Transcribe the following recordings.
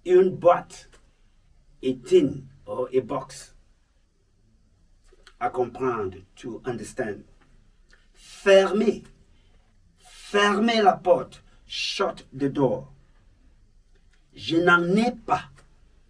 une boîte, a tin or a box. À comprendre, to understand. Fermer. Fermez la porte. Shut the door. Je n'en ai pas.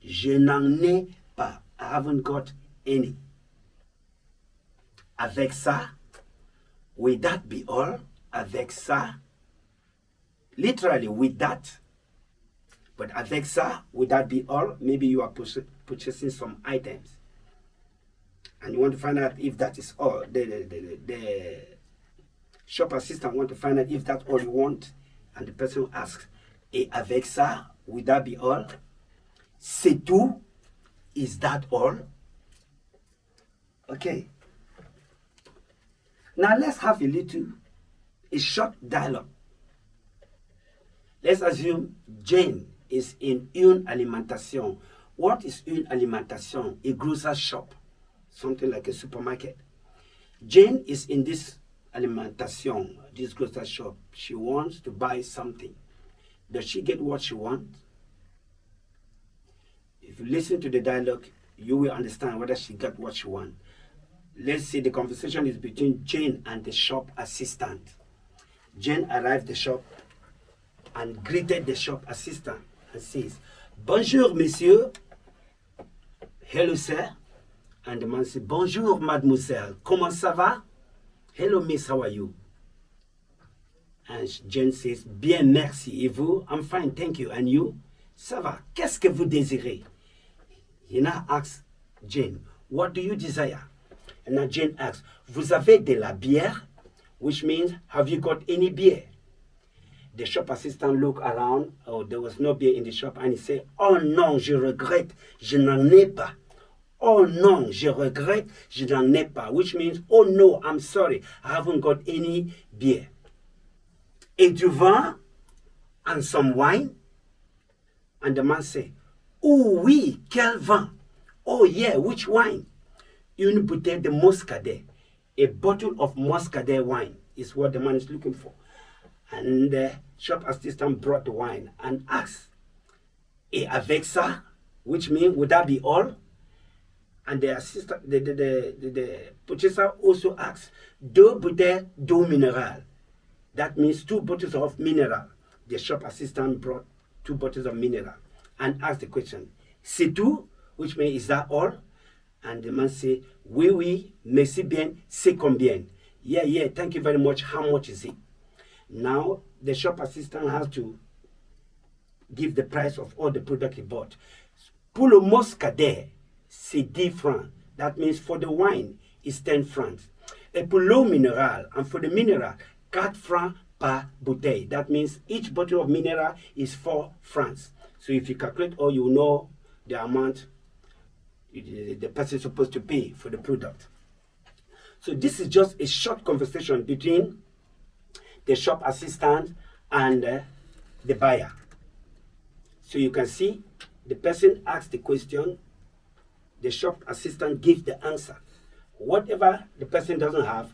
Je n'en ai pas. I haven't got any. Avec ça, will that be all? Avec ça, literally with that. But avec ça, would that be all? Maybe you are purchasing some items. And you want to find out if that is all. The shop assistant want to find out if that's all you want. And the person asks, et avec ça, would that be all? C'est tout? Is that all? Okay. Now let's have a short dialogue. Let's assume Jane is in une alimentation. What is une alimentation? A grocer's shop, something like a supermarket. Jane is in this alimentation, this grocer's shop. She wants to buy something. Does she get what she wants? If you listen to the dialogue, you will understand whether she got what she wants. Let's say the conversation is between Jane and the shop assistant. Jane arrived at the shop and greeted the shop assistant and says, Bonjour, monsieur. Hello, sir. And the man says, Bonjour, mademoiselle. Comment ça va? Hello, miss, how are you? And Jane says, Bien, merci. Et vous? I'm fine, thank you. And you? Ça va. Qu'est-ce que vous désirez? He now asks Jane, what do you desire? And now Jane asks, Vous avez de la bière? Which means, have you got any beer? The shop assistant looked around. Oh, there was no beer in the shop. And he said, Oh non, je regrette, je n'en ai pas. Oh non, je regrette, je n'en ai pas. Which means, oh no, I'm sorry, I haven't got any beer. Et du vin and some wine? And the man said, Oh oui, quel vin? Oh yeah, which wine? Une bouteille de muscadet. A bottle of muscadet wine is what the man is looking for. And the shop assistant brought the wine and asked, Et avec ça? Which means, would that be all? And the assistant, the purchaser also asked, Deux bouteilles d'eau minérale. That means 2 bottles of mineral. The shop assistant brought 2 bottles of mineral and asked the question, C'est tout? Which means, is that all? And the man said, Oui, oui, merci bien, c'est combien? Yeah, thank you very much. How much is it? Now, the shop assistant has to give the price of all the product he bought. Pour le muscadet, c'est 10 francs. That means for the wine, it's 10 francs. Et pour l'eau minérale, and for the mineral, 4 francs par bouteille. That means each bottle of mineral is 4 francs. So if you calculate all, you know the amount the person is supposed to pay for the product. So this is just a short conversation between the shop assistant and the buyer. So you can see the person asks the question, the shop assistant gives the answer. Whatever the person doesn't have,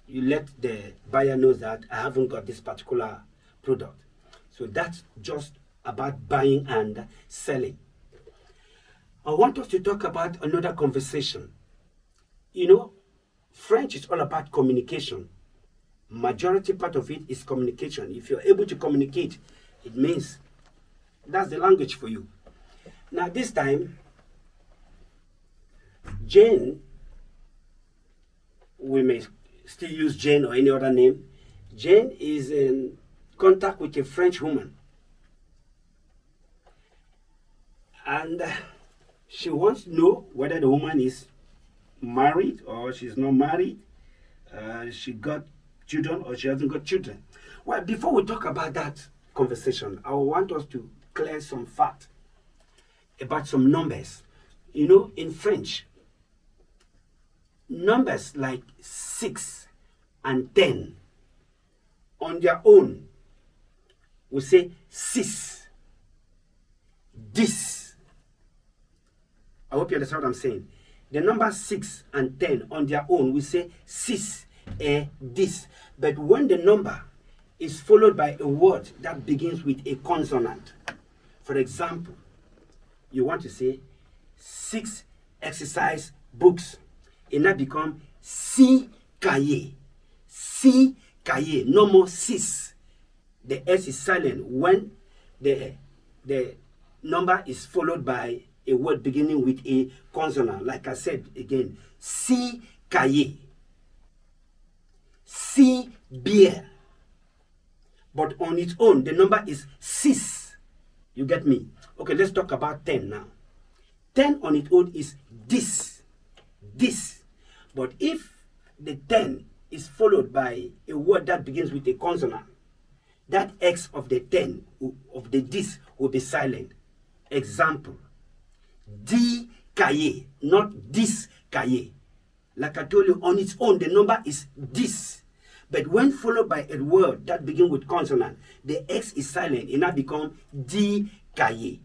you let the buyer know that I haven't got this particular product. So that's just about buying and selling. I want us to talk about another conversation. You know, French is all about communication. Majority part of it is communication. If you're able to communicate, it means that's the language for you. Now this time, Jane, we may still use Jane or any other name. Jane is in contact with a French woman. And she wants to know whether the woman is married or she's not married. She got children or she hasn't got children. Well, before we talk about that conversation, I want us to clear some fact about some numbers. You know, in French, numbers like 6 and 10 on their own, we say 6, 10. I hope you understand what I'm saying. The number 6 and 10 on their own, we say 6 et 10. But when the number is followed by a word that begins with a consonant, for example, you want to say 6 exercise books. It now become 6 cahiers. 6 cahiers. No more 6. The S is silent when the number is followed by a word beginning with a consonant. Like I said again, 6 cahiers. 6 beer. But on its own, the number is 6. You get me? Okay, let's talk about 10 now. 10 on its own is this. This. But if the 10 is followed by a word that begins with a consonant, that X of the 10, of the this, will be silent. Example, D cahier, not this cahier. Like I told you, on its own, the number is this. But when followed by a word that begins with consonant, the X is silent. It now becomes D cahier,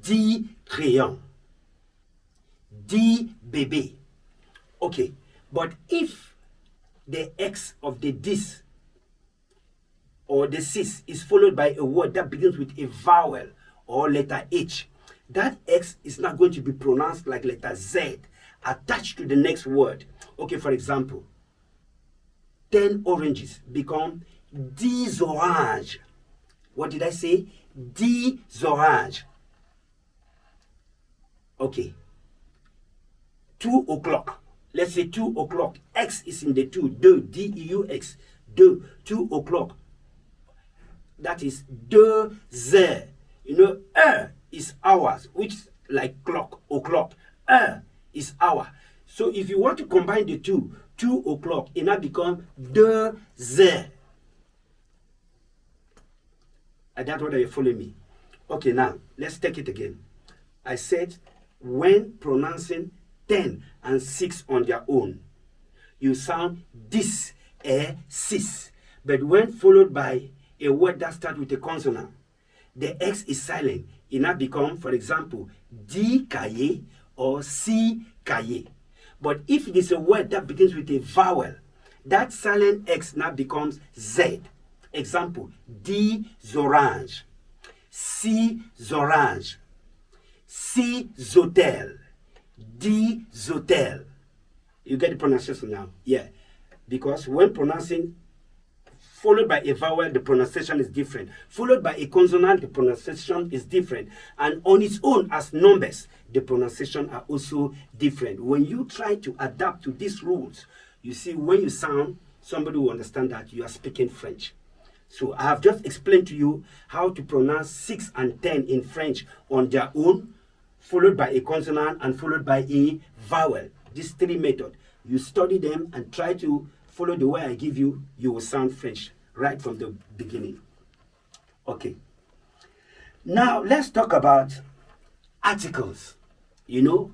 D crayon, D bébé. Okay, but if the X of the this or the cis is followed by a word that begins with a vowel or letter H, that X is not going to be pronounced like letter Z attached to the next word. Okay, for example, 10 oranges become 10 oranges. What did I say? 10 oranges. Okay. 2 o'clock. Let's say 2 o'clock. X is in the 2. D-E-U-X. 2 o'clock. That is 2 heures. You know, is hours, which is like clock, o'clock. Is hour. So if you want to combine the 2 o'clock, it now becomes 2 heures. And that's what you follow me. Okay, now let's take it again. I said when pronouncing 10 and 6 on their own, you sound this, 6. But when followed by a word that starts with a consonant, the X is silent. It now becomes, for example, D cahier or C cahier. But if it is a word that begins with a vowel, that silent X now becomes Z. Example, D oranges, C oranges, C hôtel, D hôtel. You get the pronunciation now? Yeah. Because when pronouncing followed by a vowel, the pronunciation is different. Followed by a consonant, the pronunciation is different. And on its own, as numbers, the pronunciation are also different. When you try to adapt to these rules, you see, when you sound, somebody will understand that you are speaking French. So I have just explained to you how to pronounce 6 and 10 in French on their own, followed by a consonant and followed by a vowel. These 3 methods. You study them and try to follow the way I give you, you will sound French right from the beginning. Okay. Now, let's talk about articles. You know,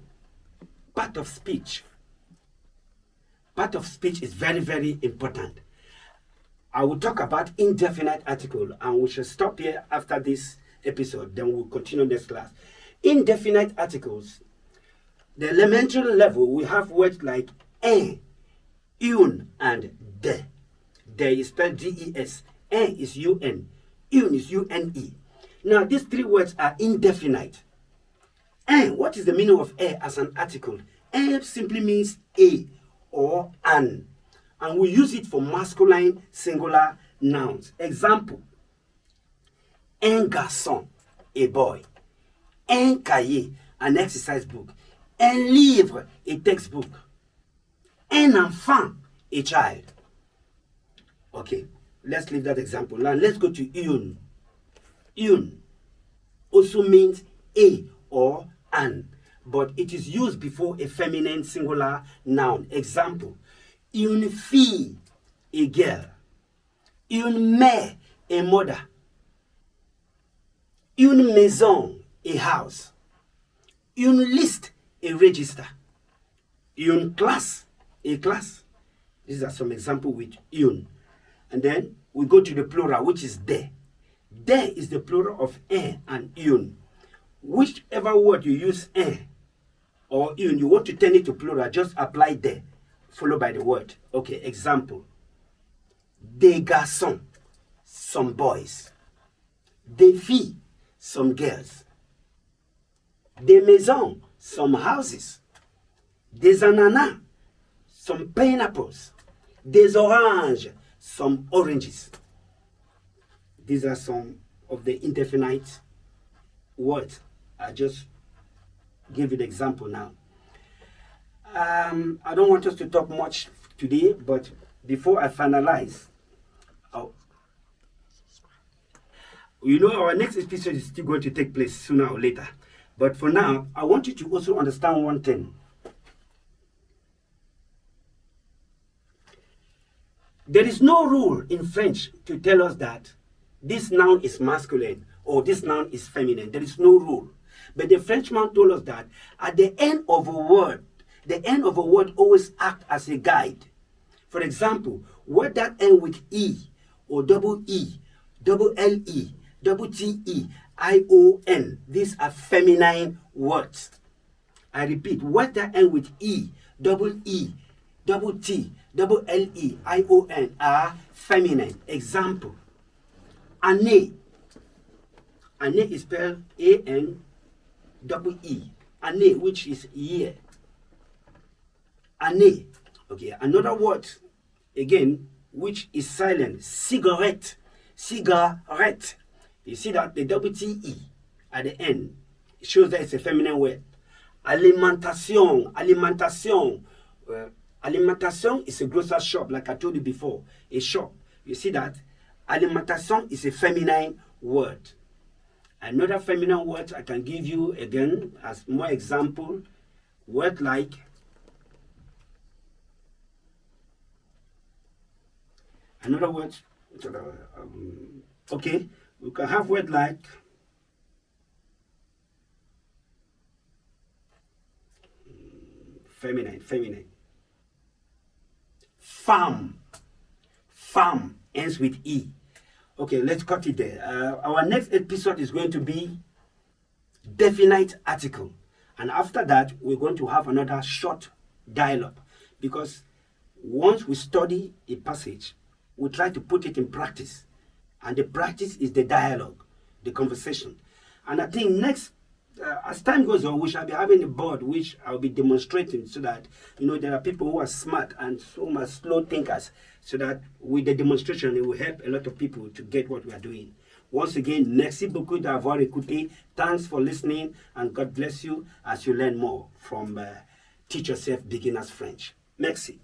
part of speech. Part of speech is very, very important. I will talk about indefinite article, and we shall stop here after this episode. Then we'll continue next class. Indefinite articles. The elementary level, we have words like un, une, and de. De is spelled D-E-S. Un is U-N. Une is U-N-E. Now, these 3 words are indefinite. Un, what is the meaning of a as an article? Un simply means a or an. And we use it for masculine singular nouns. Example, un garçon, a boy. Un cahier, an exercise book. Un livre, a textbook. Un enfant, a child. Okay, let's leave that example. Now let's go to une. Une also means a or an, but it is used before a feminine singular noun. Example, une fille, a girl. Une mère, a mother. Une maison, a house. Une liste, a register. Une classe, a class. These are some examples with une. And then we go to the plural, which is de. De is the plural of un and une. Whichever word you use un or une, you want to turn it to plural, just apply de, followed by the word. Okay, example. Des garçons, some boys. Des filles, some girls. Des maisons, some houses. Des ananas, some pineapples. Des oranges, some oranges. These are some of the indefinite words. I just give you the example now. I don't want us to talk much today, but before I finalize, our next episode is still going to take place sooner or later. But for now, I want you to also understand one thing. There is no rule in French to tell us that this noun is masculine or this noun is feminine. There is no rule. But the Frenchman told us that at the end of a word always acts as a guide. For example, words that end with E or double E, double LE, double TE, ION, these are feminine words. I repeat, words that end with E, double T, double LE, ION are feminine. Example, année. Année is spelled ANEE. Année, which is year. Année. Okay, another word, again, which is silent. Cigarette. Cigarette. You see that the double TE at the end shows that it's a feminine word. Alimentation. Alimentation is a grocery shop, like I told you before, a shop. You see that? Alimentation is a feminine word. Another feminine word I can give you again as more example, word like another word. Okay, we can have word like feminine. Farm ends with E. Okay, let's cut it there. Our next episode is going to be definite article. And after that, we're going to have another short dialogue. Because once we study a passage, we try to put it in practice. And the practice is the dialogue, the conversation. And I think next, as time goes on, we shall be having a board which I'll be demonstrating so that, there are people who are smart and so much slow thinkers, so that with the demonstration, it will help a lot of people to get what we are doing. Once again, merci beaucoup d'avoir écouté. Thanks for listening, and God bless you as you learn more from Teach Yourself Beginners French. Merci.